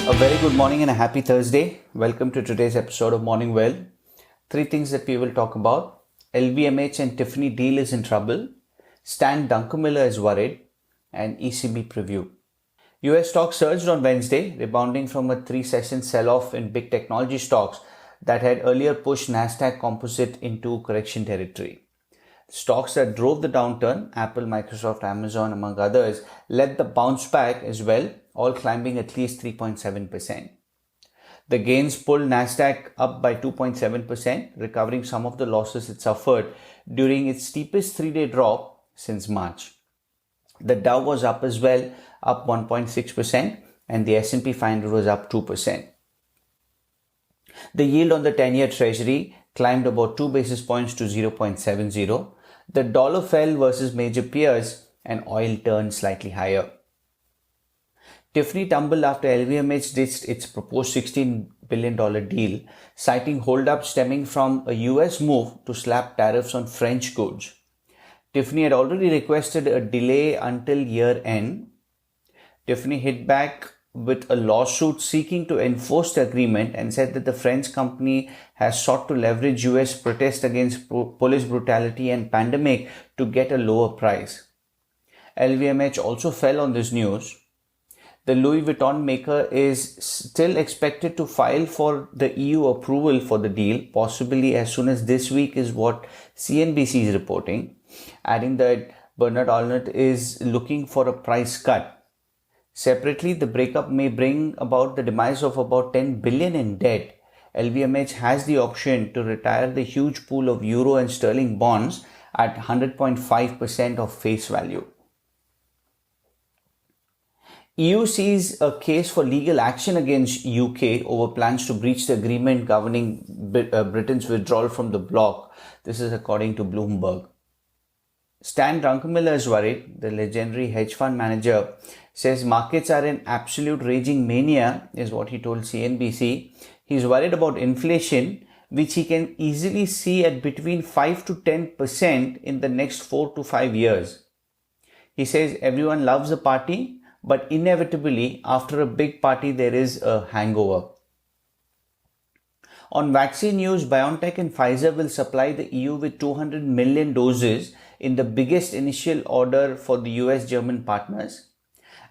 A very good morning and a happy Thursday. Welcome to today's episode of Morning Well. Three things that we will talk about. LVMH and Tiffany Deal is in trouble. Druckenmiller is worried. And ECB preview. US stocks surged on Wednesday, rebounding from a 3-session sell-off in big technology stocks that had earlier pushed Nasdaq Composite into correction territory. Stocks that drove the downturn, Apple, Microsoft, Amazon, among others, led the bounce back as well, all climbing at least 3.7%. The gains pulled Nasdaq up by 2.7%, recovering some of the losses it suffered during its steepest 3-day drop since March. The Dow was up as well, up 1.6%, and the S&P 500 was up 2%. The yield on the 10-year Treasury climbed about 2 basis points to 0.70. The dollar fell versus major peers and oil turned slightly higher. Tiffany tumbled after LVMH ditched its proposed $16 billion deal, citing holdups stemming from a US move to slap tariffs on French goods. Tiffany had already requested a delay until year end. Tiffany hit back with a lawsuit seeking to enforce the agreement and said that the French company has sought to leverage US protests against police brutality and pandemic to get a lower price. LVMH also fell on this news. The Louis Vuitton maker is still expected to file for the EU approval for the deal, possibly as soon as this week is what CNBC is reporting, adding that Bernard Arnault is looking for a price cut. Separately, the breakup may bring about the demise of about $10 billion in debt. LVMH has the option to retire the huge pool of euro and sterling bonds at 100.5% of face value. EU sees a case for legal action against UK over plans to breach the agreement governing Britain's withdrawal from the bloc. This is according to Bloomberg. Druckenmiller is worried. The legendary hedge fund manager says markets are in absolute raging mania, is what he told CNBC. He's worried about inflation, which he can easily see at between 5 to 10% in the next 4 to 5 years. He says everyone loves a party, but inevitably after a big party there is a hangover. On vaccine news, BioNTech and Pfizer will supply the EU with 200 million doses in the biggest initial order for the US-German partners.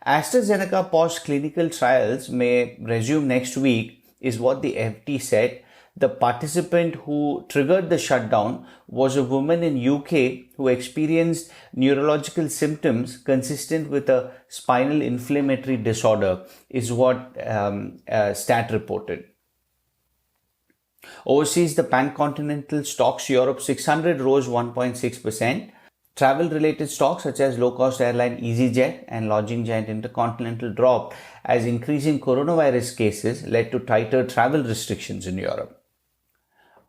AstraZeneca paused clinical trials may resume next week, is what the FT said. The participant who triggered the shutdown was a woman in UK who experienced neurological symptoms consistent with a spinal inflammatory disorder, is what Stat reported. Overseas, the pan-continental stocks Europe 600 rose 1.6%. Travel-related stocks such as low-cost airline EasyJet and lodging giant Intercontinental dropped as increasing coronavirus cases led to tighter travel restrictions in Europe.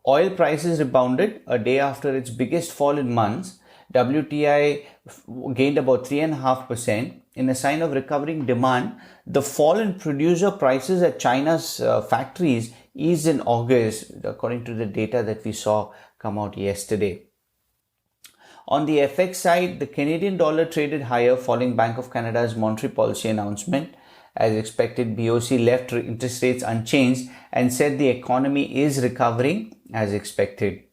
Oil prices rebounded a day after its biggest fall in months. WTI gained about 3.5%. In a sign of recovering demand, the fall in producer prices at China's factories eased in August, according to the data that we saw come out yesterday. On the FX side, the Canadian dollar traded higher following Bank of Canada's monetary policy announcement. As expected, BOC left interest rates unchanged and said the economy is recovering as expected.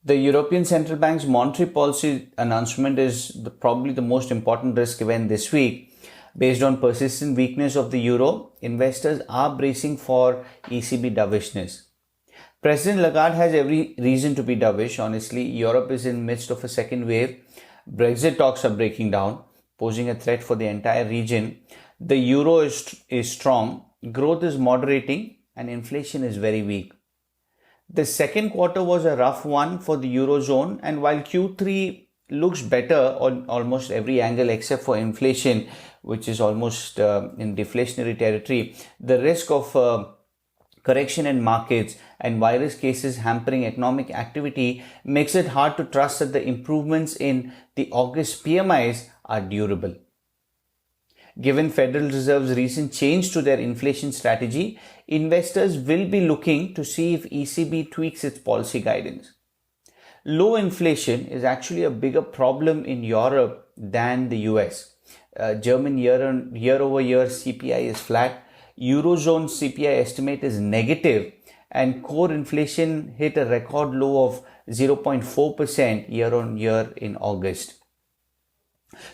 The European Central Bank's monetary policy announcement is probably the most important risk event this week. Based on persistent weakness of the euro, investors are bracing for ECB dovishness. President Lagarde has every reason to be dovish. Honestly, Europe is in the midst of a second wave. Brexit talks are breaking down, posing a threat for the entire region. The euro is strong, growth is moderating, and inflation is very weak. The second quarter was a rough one for the Eurozone, and while Q3 looks better on almost every angle except for inflation, which is almost in deflationary territory, the risk of correction in markets and virus cases hampering economic activity makes it hard to trust that the improvements in the August PMIs are durable. Given Federal Reserve's recent change to their inflation strategy, investors will be looking to see if ECB tweaks its policy guidance. Low inflation is actually a bigger problem in Europe than the US. German year-over-year CPI is flat. Eurozone CPI estimate is negative, and core inflation hit a record low of 0.4% year on year in August.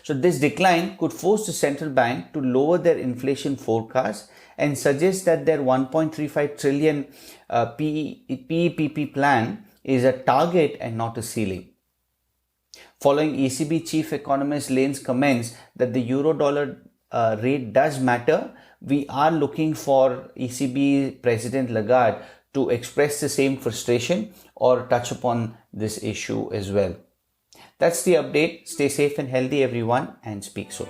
So this decline could force the central bank to lower their inflation forecast and suggest that their 1.35 trillion PEPP plan is a target and not a ceiling. Following ECB chief economist Lien's comments that the euro-dollar rate does matter, we are looking for ECB President Lagarde to express the same frustration or touch upon this issue as well. That's the update. Stay safe and healthy, everyone, and speak soon.